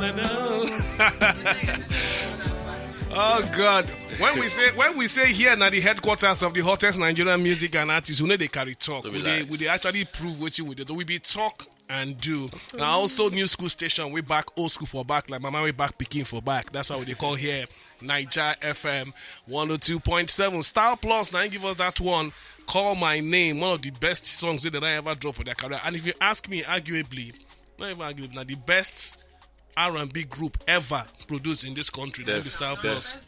wanna know. Oh God! When we say here na the headquarters of the hottest Nigerian music and artists, we know they carry talk. We they actually prove what we do. We be talk and do. Now also new school station, we back old school for back, like mama we back Peking for back. That's why they call here Niger FM 102.7 Star Plus. Now give us that one. Call My Name, one of the best songs that I ever dropped for their career. And if you ask me, arguably, not even arguably, now the best R&B group ever produced in this country. The Star Plus.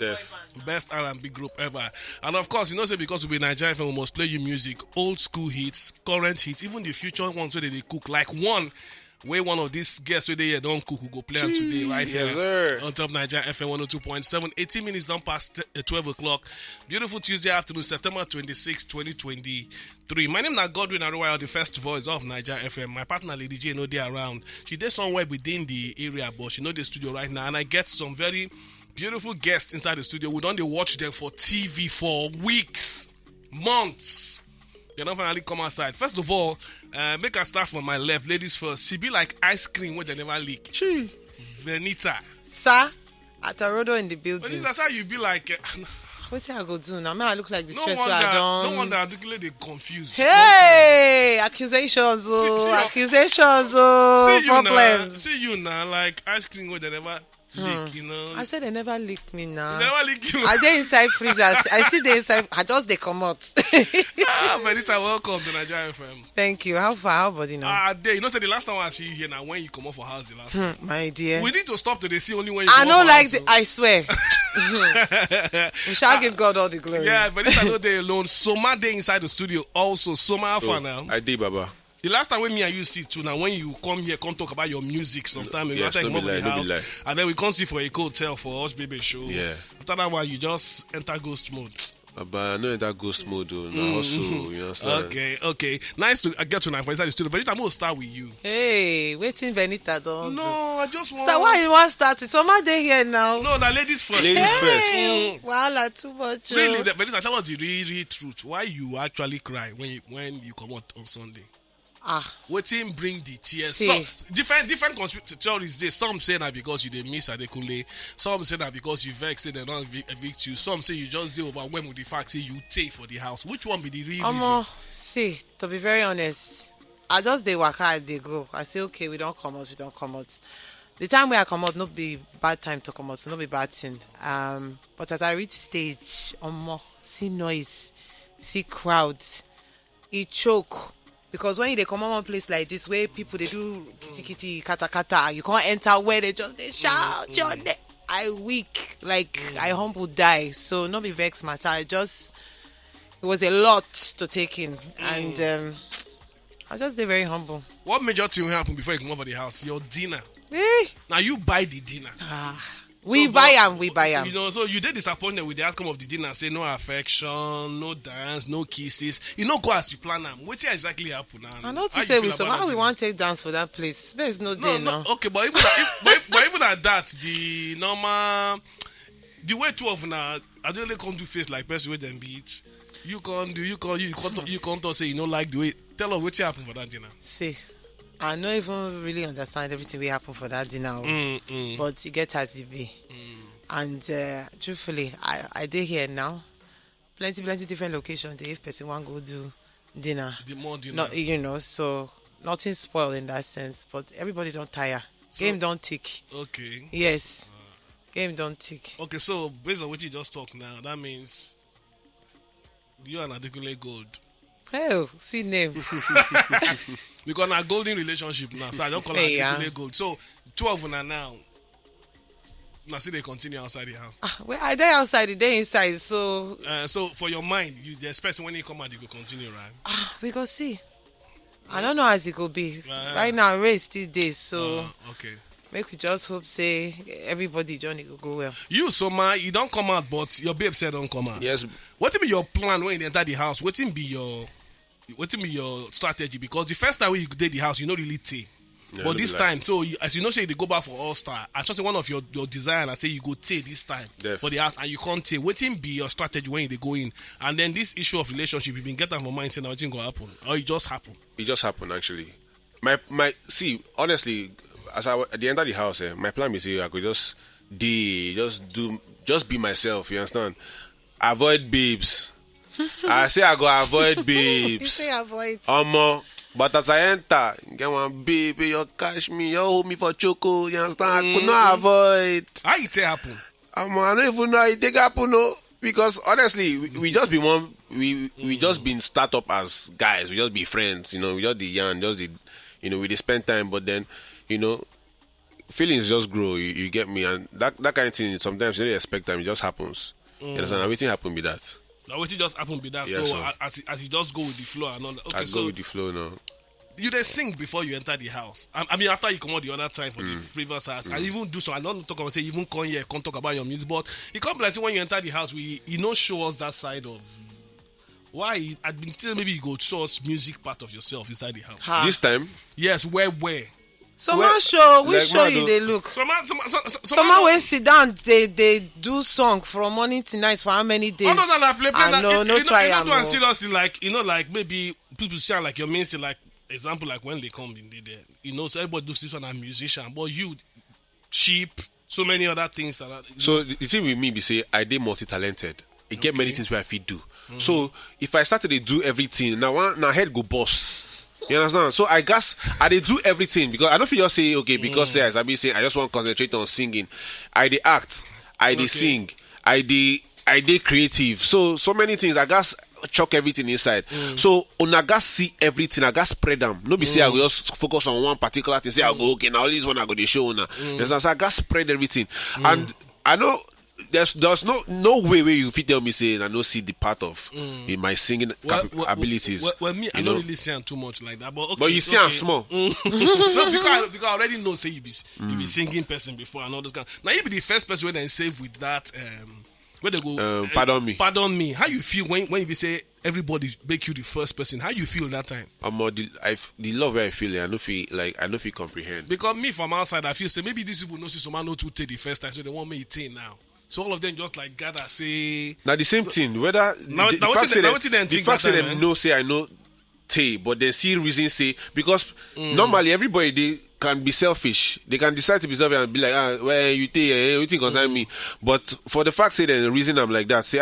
Best R&B group ever. And of course, you know, say because we Niger FM, we must play you music, old school hits, current hits, even the future ones where they cook. Like one of these guests where they don't cook, who go play on today, right here. Yes, sir. On top Niger FM 102.7. 18 minutes down past 12 o'clock. Beautiful Tuesday afternoon, September 26, 2023. My name is Godwin Aruwaya, the first voice of Niger FM. My partner, Lady J, no they around. She did somewhere within the area, but she know the studio right now. And I get some very beautiful guests inside the studio. We don't watch them for TV for weeks, months. They don't finally come outside. First of all, make her start from my left. Ladies first. She be like ice cream when they never leak. Gee. Venita. Sir, Atarodo in the building. Venita, that's how you be like... What's I go do now? I look like the stress I don't. No wonder they confused. Hey, accusations, accusations, problems. See you now, like ice cream when they never leak, you know. I said they never leak me now. They never leak you. I dey inside freezers. I still dey inside. I just they come out. Venita, welcome to Niger FM. Thank you. How far? How body now? You know, say the last time I see you here now, when you come out for house the last time. My dear. We need to stop to the see only when you I come know, out like for house. I swear. We shall give God all the glory. Yeah, Venita no dey alone. Soma dey inside the studio also. Soma, how far now? I did, Baba. The last time when me and you see too, now when you come here, come talk about your music sometime, you Yes, take no more be of the lie, no house, be lie. and then we come see for a hotel for us baby show. Yeah. After that one, you just enter ghost mode. Baba, I know in that ghost mode, though. Now also, you understand? Okay. Nice to get to now for inside the studio. Venita, I'm going to start with you. Hey, waiting Venita don't. No, I just want... Start, why you want to start it? Somebody day here now. No, the ladies first. Ladies Hey, Wow, too much. Really, Venita, tell us the real truth. Why you actually cry when you come out on Sunday? Waiting bring the tears. See. Some, different conspiracy theories there. Some say that because you did miss Adekunle. Some say that because you vex, say they don't evict you. Some say you just deal overwhelmed with the fact say you take for the house. Which one be the real reason? See, to be very honest, I just dey waka, they go. I say okay, we don't come out. The time where I come out, not be bad time to come out, so not be bad thing. But as I reach stage, see noise, see crowds, it choke. Because when they come on one place like this, where people they do kitty kata kata, you can't enter where they shout your name. I weak, like I humble die. So not be vex matter. It was a lot to take in, and I just did very humble. What major thing will happen before you come over the house? Your dinner. Eh? Now you buy the dinner. We buy them. You know, so you did disappointed with the outcome of the dinner. Say no affection, no dance, no kisses. You know, go as you plan them. What exactly happen now? I know to say we so how we want to take dance for that place. There's no day now. Okay, but even at that, the normal, the way two of now, I don't really can't do face like person with them beat. You can't say you don't like the way. Tell us what happened for that dinner. See. I don't even really understand everything will happen for that dinner, but it get as it be. And truthfully, I did here now. Plenty different locations. If person want go do dinner, the more dinner, not, you know, so nothing spoiled in that sense. But everybody don't tire. Game don't tick. Okay. Yes, game don't tick. Okay, so based on what you just talked now, that means you and Adekunle Gold. Oh, see name. Because a golden relationship now, so I don't call it Adekunle Gold. So 2 of them are now. Now see they continue outside the house. Well, I dey outside, they inside. So for your mind, the expect when you come out, you go continue, right? We go see. I don't know as it could be. Right now, race still days, so okay. Make we just hope say everybody journey go well. You Soma, you don't come out, but your babe said don't come out. Yes. What be your plan when you enter the house? What be your strategy? Because the first time when you did the house, you don't really take. Yeah, but this time, so as you know, say they go back for All-Star. I just say one of your desire, I say you go take this time for the house, and you can't take. What be your strategy when they go in? And then this issue of relationship, you been get them for mind saying nothing gonna happen, or it just happen. It just happened actually. My see, honestly, at the end of the house, my plan is I could just be myself. You understand? Avoid babes. I say I go avoid babes. You say avoid. But as I enter, get one baby, you catch me, you hold me for choco. You understand? I could not avoid. How it happen? I don't even know how it take happen, no. Because honestly, we just be one. We just been start up as guys. We just be friends, We just the young, just the, we just spend time. But then, feelings just grow. You get me, and that kind of thing. Sometimes you don't expect time. It just happens. You understand? Everything happen with that. Now, what just happen with that? Yeah, so as you just go with the flow and all that. Okay, go with the flow now. You then sing before you enter the house. I mean, after you come out the other time for the previous house, I even do so. I don't talk about say even come here, come talk about your music, but it comes like when you enter the house, show us that side of why. I've been still maybe you go show us music part of yourself inside the house. This time, yes, where? Someone show which like show you they look. Someone When sit down, they do song from morning to night for how many days? Oh no, play that. No try am. You seriously like maybe people sound like your main say like example like when they come in there, so everybody does this one a musician, but you cheap, so many other things that are. So the thing with me be say I did multi-talented. It get many things where I fit do. So if I started to do everything, now head go bust. You understand? So I guess I did do everything because I don't feel just say okay because as I be saying I just want to concentrate on singing. I did act, I did sing, I did creative. So many things. I guess chuck everything inside. So on I guess see everything. I guess spread them. No be say I will just focus on one particular thing. Say I go okay now this one I go to show now. So I guess spread everything. And I know. There's no way where you fit tell me say I don't see the part of in my singing abilities. Well, me, I don't really sing too much like that, but okay, but you sing small. No, because I already know say you be singing person before and all those kind. Now you be the first person when they save with that where they go pardon me. How you feel when you be say everybody make you the first person? How you feel that time? The love where I feel it, I don't feel comprehend. Because me from outside I feel say maybe these people know see someone know to take the first time, so they want me to take now. So all of them just like gather say. Now the same thing. Whether the fact say them know say I know tay, but they see reason say because normally everybody they can be selfish. They can decide to be selfish and be like well you tay everything concern me. But for the fact say that the reason I'm like that say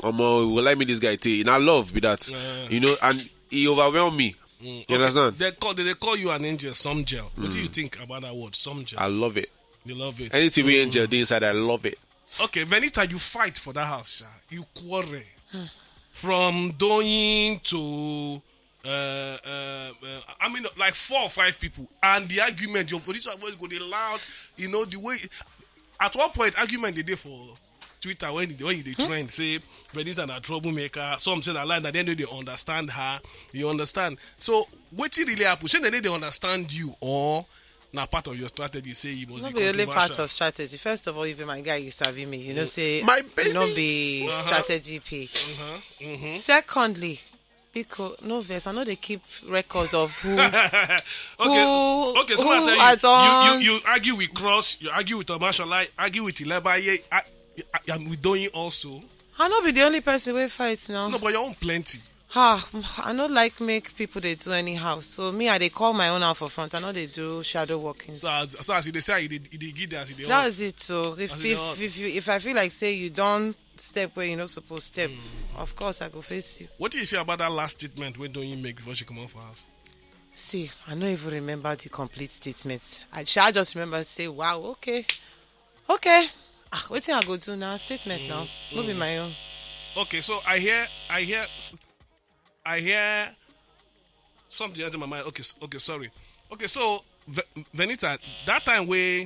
will like me this guy tay. And I love with that and he overwhelmed me. You understand? They call you an angel, some gel. What do you think about that word, some gel? I love it. You love it. Anything we angel do inside, I love it. Okay, Venita, you fight for that house, you quarrel from doing to I mean like 4 or 5 people, and the argument your police voice go loud, the way at one point argument they did for Twitter when they trend say Venita a troublemaker. Some say that line that then they understand her. You understand? So what really happen? Say they understand you or. Now, part of your strategy, say it was not the only part of strategy. First of all, even my guy, you sabi me. Say my baby. You not be strategy P. Secondly, because no verse, I know they keep record of who. Okay, so who you argue with Cross, you argue with Omashalai, argue with Ilebaye, and with Doyin also. I not be the only person we fight now. No, but your own plenty. I don't like make people they do anyhow. So me, I they call my own out for front. I know they do shadow walking. So as they say, they give that. That's it. So if I feel like say you don't step where you're not supposed to step, of course I go face you. What do you feel about that last statement? When don't you make before she come out for us? See, I don't even remember the complete statement. I just remember say, wow, okay. What thing I go do now? Statement now. Not be my own. Okay, so I hear something else in my mind. Okay, sorry. Okay, so Venita, that time where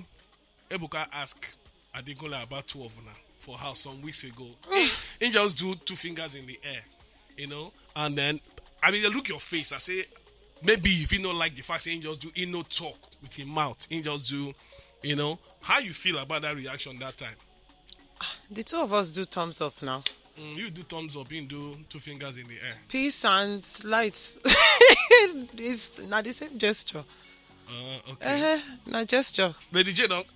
Ebuka asked Adegola about 2 of them for house some weeks ago, he just do 2 fingers in the air, and then I mean, look your face. I say maybe if you don't like the fact, he just do he no talk with his mouth. He just do, how you feel about that reaction that time? The 2 of us do thumbs up now. You do thumbs up, you do 2 fingers in the air. Peace and lights. It's not the same gesture. Okay. Not gesture. The DJ don't.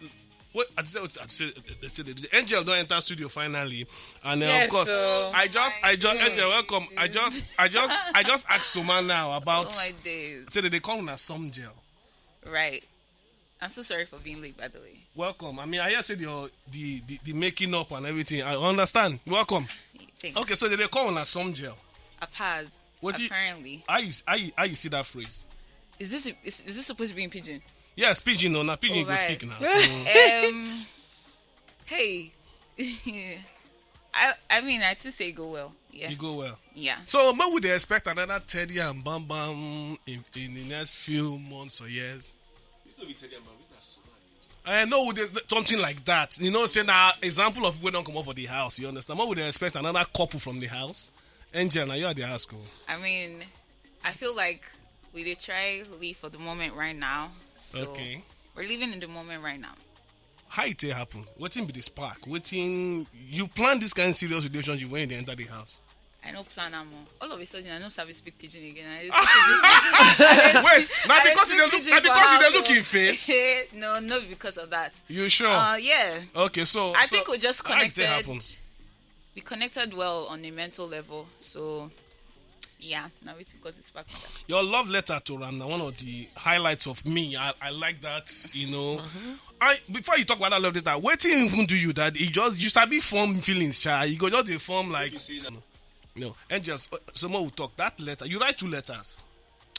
What I say the Angel don't enter studio finally, and yes, of course so I just Angel welcome. I just asked Suma now about. Oh my days. Say that they call her some gel. Right. I'm so sorry for being late, by the way. Welcome. I mean, I hear say the making up and everything. I understand. Welcome. Thanks. Okay, so they call on some gel. A paz. What apparently. How you see that phrase? Is this supposed to be in pidgin? Yes, pidgin. No, not pidgin. You right. can speak now. Hey. I mean, I still say go well. Yeah. You go well. Yeah. So, when would they expect another Teddy and Bam Bam in the next few months or years? It's not Teddy and Bam. It's not so. I know there's something like that. You know, saying an example of when don't come out for the house. You understand? What would they expect another couple from the house? Angel, now you at the house, go. I mean, I feel like we did try live for the moment right now. So okay. We're living in the moment right now. How it happen? Waiting be the spark. Waiting, you plan this kind of serious relationship when you enter the house. I know plan more. All of a sudden, I know service speak pidgin again. Wait, not because you don't look in face. No, not because of that. You sure? Yeah. Okay, so I think we just connected. We connected well on a mental level. So, yeah, now it's because it's back. Your love letter to Ramna, one of the highlights of me. I like that, you know. Before you talk about that love letter, waiting even do you that you sabi form feelings, shy. You go just dey form like no. And just someone will talk that letter. You write 2 letters.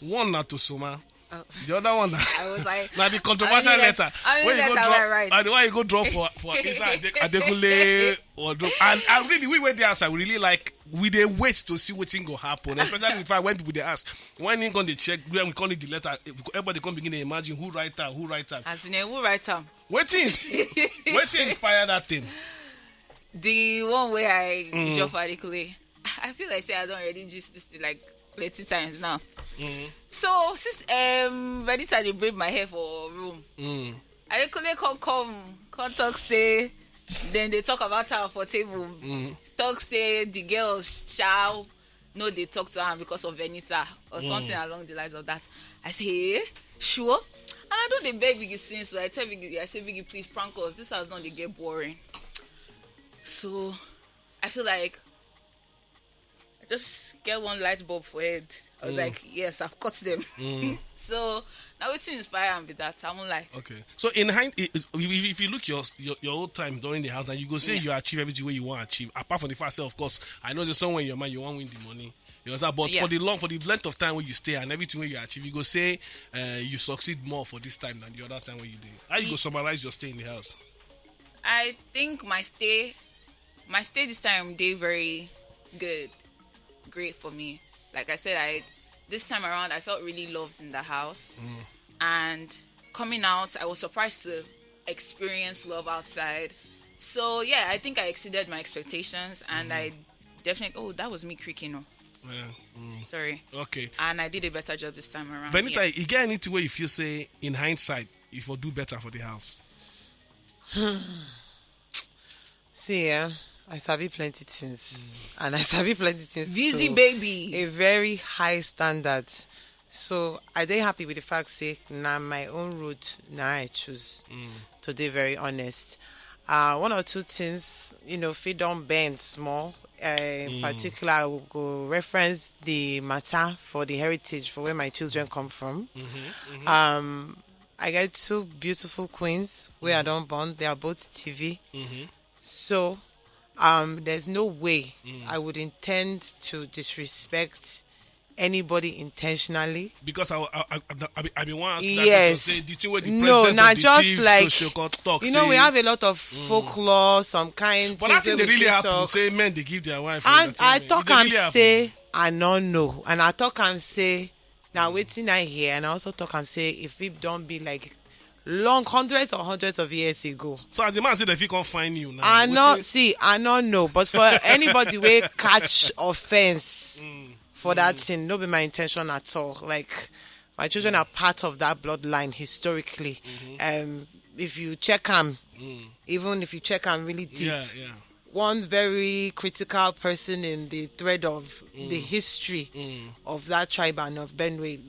One not to Soma. Oh. The other one I was like now the controversial letter. When you go drop and the one you go drop for inside Adekule or drop. And really we went there I really like we dey wait to see what thing go happen. Especially if when people they ask when they going to check when we call it the letter, everybody come begin to imagine who write that. As in who write them? Waiting inspire that thing. The one where I drop Adekule. I feel like I don't already just this like plenty times now. So since Venita they braid my hair for room, I couldn't come talk say. Then they talk about her for table. Talk say the girls shall no they talk to her because of Venita or something along the lines of that. I say hey, sure, and I don't they beg Biggie since so I tell Biggie I say Biggie please prank us. This house not they get boring. So I feel like. Just get one light bulb for head. I was like, yes, I've cut them. So now it's inspire and be that. I won't lie. Okay. So in if you look your whole time during the house, and you go say you achieve everything where you want to achieve. Apart from the fact, of course, I know there's somewhere in your mind you want to win the money. You understand? But for the length of time where you stay and everything where you achieve, you go say you succeed more for this time than the other time where you did. How you go summarize your stay in the house? I think my stay this time did very good. Great for me. Like I said, this time around I felt really loved in the house, and coming out I was surprised to experience love outside. So yeah, I think I exceeded my expectations, and I definitely that was me creaking. Sorry. Okay. And I did a better job this time around. Benita, you get anything where if you say in hindsight if you do better for the house? See, I sabi plenty things, and I sabi plenty things. Busy so baby, a very high standard. So I dey happy with the fact say now my own route now I choose. To be very honest, 1 or 2 things fit don't bend small. In particular, I will go reference the matter for the heritage for where my children come from. I got 2 beautiful queens where I don't born. They are both TV. So. There's no way I would intend to disrespect anybody intentionally. Because I been want to ask yes. That the thing where the no, president not of the just chief like social talk, we have a lot of folklore, some kind. But I think they really happen. Say men they give their wife. And I talk and really say I don't know, and I talk and say now waiting I hear, and I also talk and say if it don't be like. Long hundreds of years ago. So the man said if he can't find you now. I don't know. But for anybody will catch offense for that thing, no be my intention at all. Like my children are part of that bloodline historically. If you check them, even if you check them really deep, one very critical person in the thread of the history of that tribe and of Benue,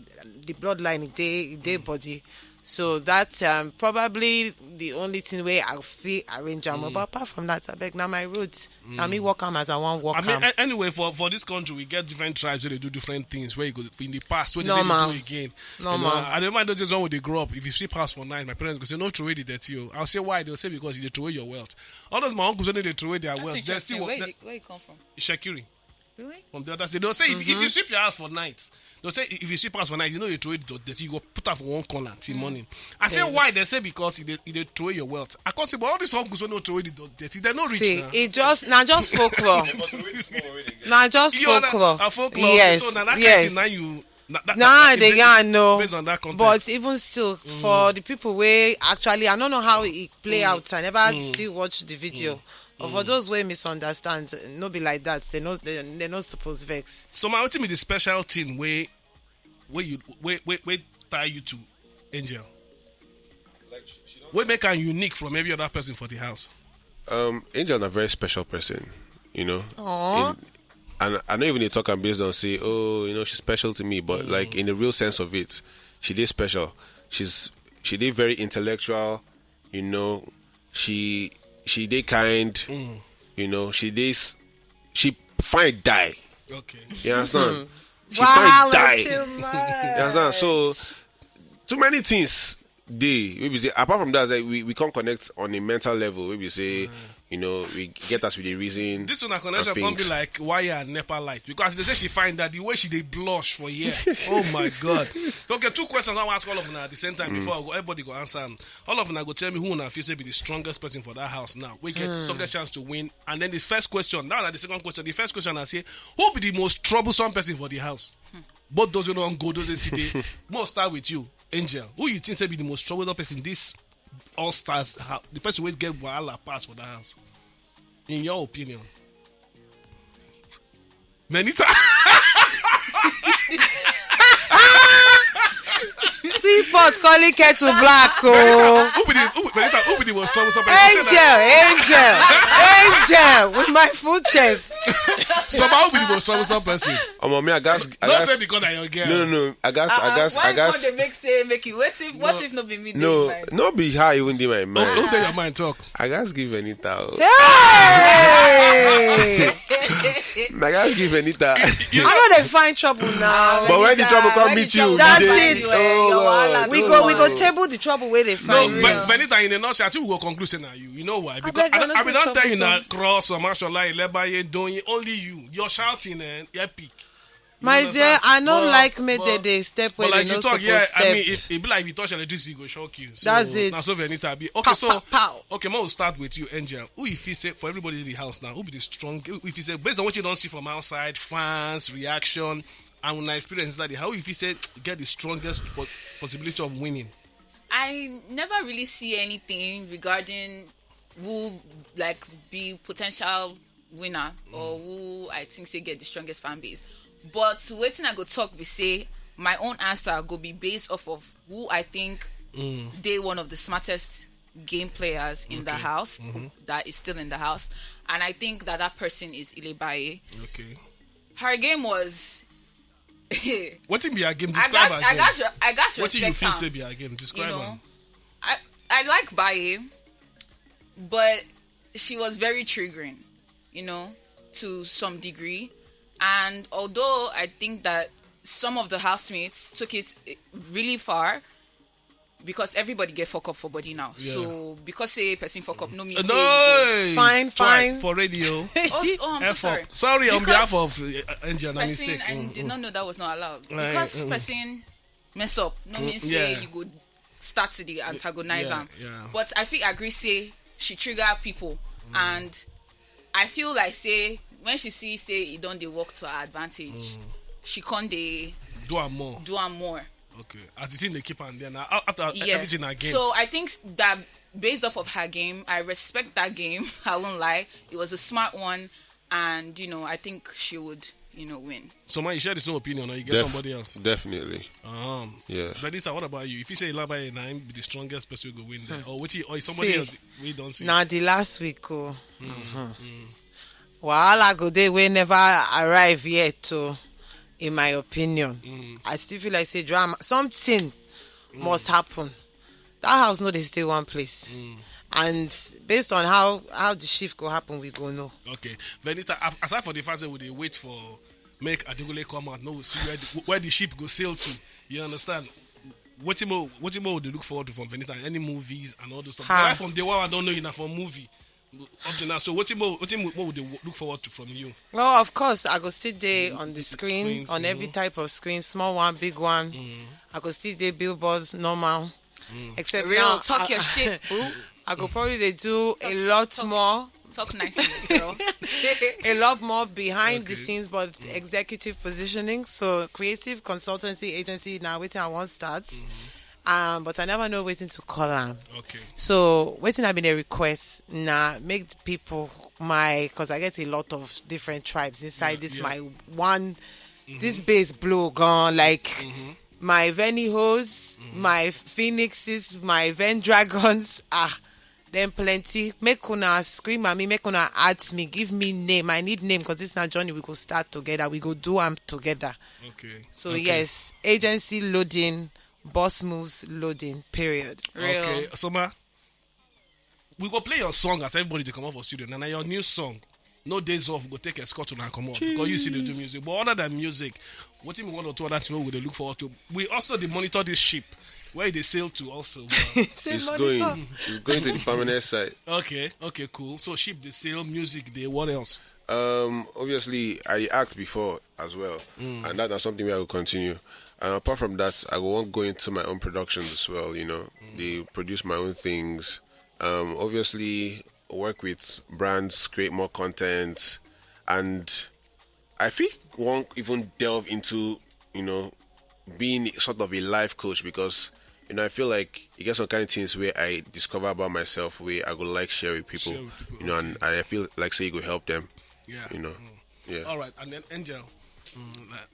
the bloodline, they body. So that's probably the only thing where I feel arrange am. But apart from that, I beg now my roots. I mean, walk am as I want walk am. I mean, anyway, for this country, we get different tribes where they do different things. Where you go in the past, where they didn't do again. No, I remember those days when they grow up. If you sweep house for night, my parents go say, "No, throw away the dirty." I'll say, "Why?" They'll say, "Because you throw away your wealth." All those my uncles when they throw away their wealth, they still where you come from? Shakiri. Really? From the other side, they'll say if you sweep your house for night, they'll say if you sweep house for night, you know you throw it dirty, you go put that for one corner till morning. I say why? They say because they throw your wealth. I can't say, but all these uncles who don't throw it dirty, they're not rich. See, now. it just folklore. Now just folklore. Folklore. Yes, so now yes. Now you. They can't know. Based on that context. But even still, for the people where actually, I don't know how it play out. I never still watch the video. Or for those who misunderstand, no be like that. They're not supposed to vex. So my ultimate the special thing where tie you to Angel. What make her unique from every other person for the house? Angel is a very special person, you know. Aww. And I know even they talk and based on say, oh, you know, she's special to me, but like in the real sense of it, she did special. She did very intellectual, you know. She did kind, you know. She find die. Okay. You understand? She Wow, find die. too much. You understand? So too many things. Maybe say apart from that, like we can't connect on a mental level. Maybe say, you know, we get us with the reason. This one connection can't be like wire and NEPA light because they say she find that the way she did blush for a year. Oh my God. Okay, 2 questions I want to ask all of them at the same time before everybody go answer them. All of them go tell me who na feel say be the strongest person for that house now. We get strongest chance to win. And then the first question, now the second question. The first question I say, who be the most troublesome person for the house? Both those who don't go, those who sit there. We'll start with you, Angel. Who you think say be the most troublesome person in this Allstars house? The person who will get wahala pass for the house? In your opinion? Benita? Seaport calling kettle black. Oh. Who be the most troublesome person? Angel, with my full chest. Somehow who be the most troublesome person? Me, I guess. Don't say because I'm your girl. No. I guess. Why can't they make you? What if not be me? No, be high even in my mind. Who tell your mind talk? I guess give Anita. Hey! I guess give Anita. I know they find trouble now. But when the trouble come meet you, that's they- it. Oh, We go table the trouble where they No, find. but Benita, in a nutshell, I think we will conclude saying that you. You know why? Because beg you, I will not tell you now, troublesome. cross or mashallah, lebaye, doing only you. You're shouting and epic. My dear, I don't like me they step where But they like no you talk, supposed yeah, step. I mean, if it be like if you touch electricity, it go shock you. So That's it. That's so Benita be. Okay, Pow, so pow, pow. okay, we'll start with you, Angel. Who if you say for everybody in the house now, who be the strong? If you say based on what you don't see from outside, fans, reaction, and when I experience inside the how if you say get the strongest possibility of winning? I never really see anything regarding who like be potential winner or who I think say get the strongest fan base. But waiting I go talk we say my own answer go be based off of who I think they one of the smartest game players in the house that is still in the house, and I think that person is Ilebaye. Okay. Her game was What in be a game? Describe her game. I got What do you respect feel am. say be a game? Describe You her. know, I like Baye, but she was very triggering, you know, to some degree. And although I think that some of the housemates took it really far, because everybody get fuck up for body now. Yeah. So because say person fuck up, no me say. No, Fine. for radio. I'm so sorry. Sorry on Because behalf of Angel, my Person, mistake. I did not know that was not allowed. Right, Because person mess up, no mean say yeah. you go start to the antagonize Yeah, am. yeah. But I think I agree say she trigger people, and I feel like say when she see say it don't they work to her advantage, she can't they Do her more. do her more. Okay. As the thing they keep on there now after Yeah. everything again. So I think that based off of her game, I respect that game. I won't lie. It was a smart one, and you know I think she would win. So man, you share the same opinion or you get somebody else. Definitely. Yeah. Benita, what about you? If you say Ilabaye and I'm the strongest person who go win there, or is somebody See, else we don't see? Now the last week, Wahala go dey wey never arrive yet. To, in my opinion, I still feel like say drama. Something must happen that house no dey stay one place. And based on how the shift go happen, we go know. Okay. Venita, aside for the fact that we dey wait for make Adigule come out, no, we see where the ship go sail to. You understand? What more would they look forward to from Venita? Any movies and all those stuff? Right from day one, I don't know enough for movie. Up to now, so what more would they look forward to from you? Well, of course, I go still there on the screen, on every type of screen, small one, big one. I go still there billboards, normal. Except Real, now, talk your shit, boo. I go probably they do a lot more. Talk nicely, girl. A lot more behind the scenes, but executive positioning. So creative consultancy agency now waiting I want start. But I never know waiting to call them. Okay. So waiting have been a request now make the people because I get a lot of different tribes inside this my one this base blow gone like my Venihos, my Phoenixes, my Ven Dragons, then plenty. Make una scream at me, make una add me, give me name. I need name because this now journey we go start together. We go do them together. Okay. So yes, agency loading, boss moves loading, period. Real. Okay. Soma, we go play your song as everybody they come out for studio. Now your new song. No days off, we go take a escort to come out because you see they do music. But other than music, what do you one or two other things we they look forward to? We also they monitor this ship where they sail to also. It's going to the permanent site. Okay, cool. So ship they sail, music they what else? Obviously I act before as well, and that's something where I will continue. And apart from that, I will go into my own productions as well. You know, they produce my own things. Obviously, work with brands, create more content, and I think won't even delve into being sort of a life coach because I feel like it gets some kind of things where I discover about myself where I would like share with people, and I feel like say you could help them. Yeah. Yeah. All right, and then Angel.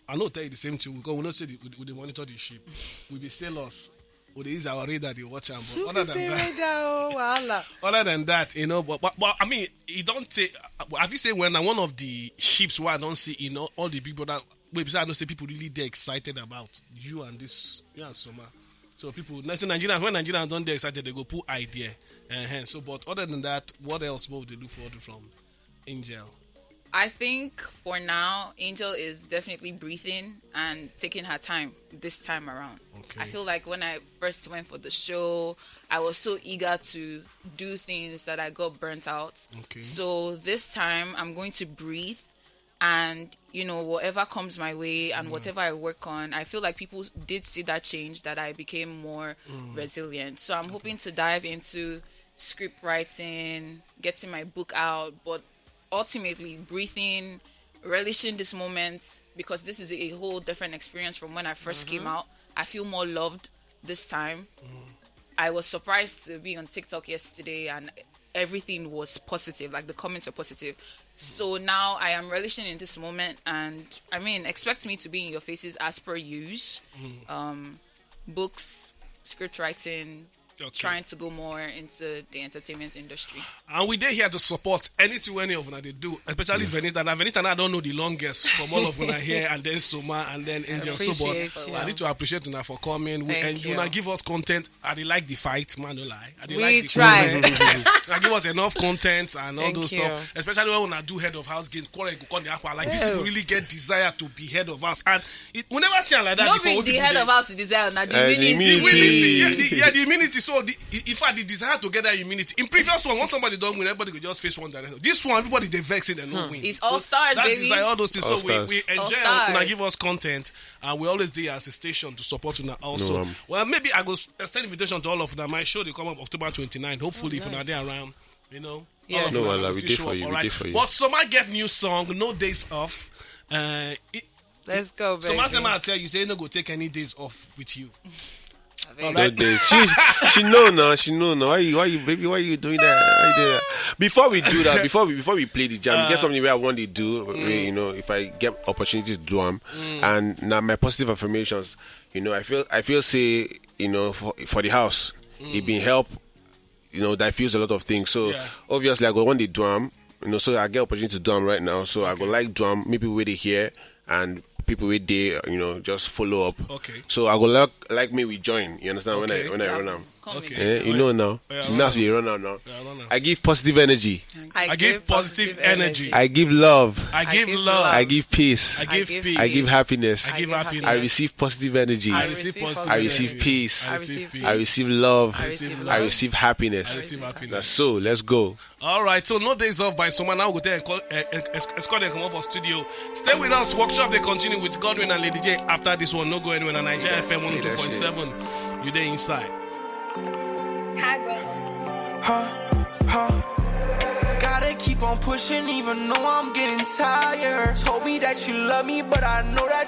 I know tell you the same thing because we don't say we monitor the ship. We be sailors. We use our radar they watch them. But other than that, but I mean, you don't say. Have you say when one of the ships where I don't see all the people that I don't say people really they excited about you and this Soma. So people, Nigerians when Nigerians don't get excited, they go put idea. So, but other than that, what else would they look forward to from Angel? I think for now, Angel is definitely breathing and taking her time this time around. Okay. I feel like when I first went for the show, I was so eager to do things that I got burnt out. Okay. So this time, I'm going to breathe and, whatever comes my way and whatever I work on, I feel like people did see that change, that I became more resilient. So I'm hoping to dive into script writing, getting my book out, but ultimately breathing, relishing this moment because this is a whole different experience from when I first came out. I feel more loved this time. I was surprised to be on TikTok yesterday and everything was positive, like the comments were positive. So now I am relishing in this moment and I mean, expect me to be in your faces as per use. Books, script writing, trying to go more into the entertainment industry. And we there here to support anything any of them they do, especially Venita. Now Venita, I don't know the longest from all of them here, and then Soma, and then Angel. I need to appreciate you for coming. You now give us content. I they like the fight, man. No lie. I like the try. I give us enough content and all those stuff. Especially when I do head of house games, like this people really get desire to be head of us, and we never see like that not before. Not the head of house desire, not the immunity. The immunity. So, in fact, the desire to get that immunity. In previous one, once somebody don't win, everybody could just face one direction. This one, everybody they vex it and no win. It's Allstars, baby. Desire, all those things. So we enjoy Allstars. and give us content, and we always do as a station to support you also. Well, maybe I go extend invitation to all of them. My show they come up October 29. Hopefully, if you're there around, Yes. No, we did for you. We did for you. But Soma get new song, no days off. Let's go, baby. Soma tell you say no go take any days off with you. No days. She know now. Why you, baby? Why you doing that? Before we do that, before we play the jam, get something where I want to do. Where, if I get opportunities to do them, and now my positive affirmations. I feel say for the house, it been help. That feels a lot of things. So obviously I go want the drum. So I get opportunity to drum right now. So I go like drum. Maybe where they hear and people with they just follow up. Okay. So I go like me we join. You understand when I run am. Come Okay. in. You know now. Yeah, Now we run out now. Yeah, run out. I give positive energy. I give positive energy. I give love. I give give love. I give peace. I give peace. I give happiness. I give happiness. I receive positive energy. I receive positive I receive energy. peace. I receive peace. I receive love. I receive I receive happiness. I receive happiness. That's so. Let's go. All right, so no days off by someone. Now we'll go there and call, escort them come up for studio. Stay with us. Workshop they continue with Godwin and Lady J after this one. No go anywhere. On Niger FM 102.7. You there inside. Gotta keep on pushing even though I'm getting tired. Told me that you love me, but I know that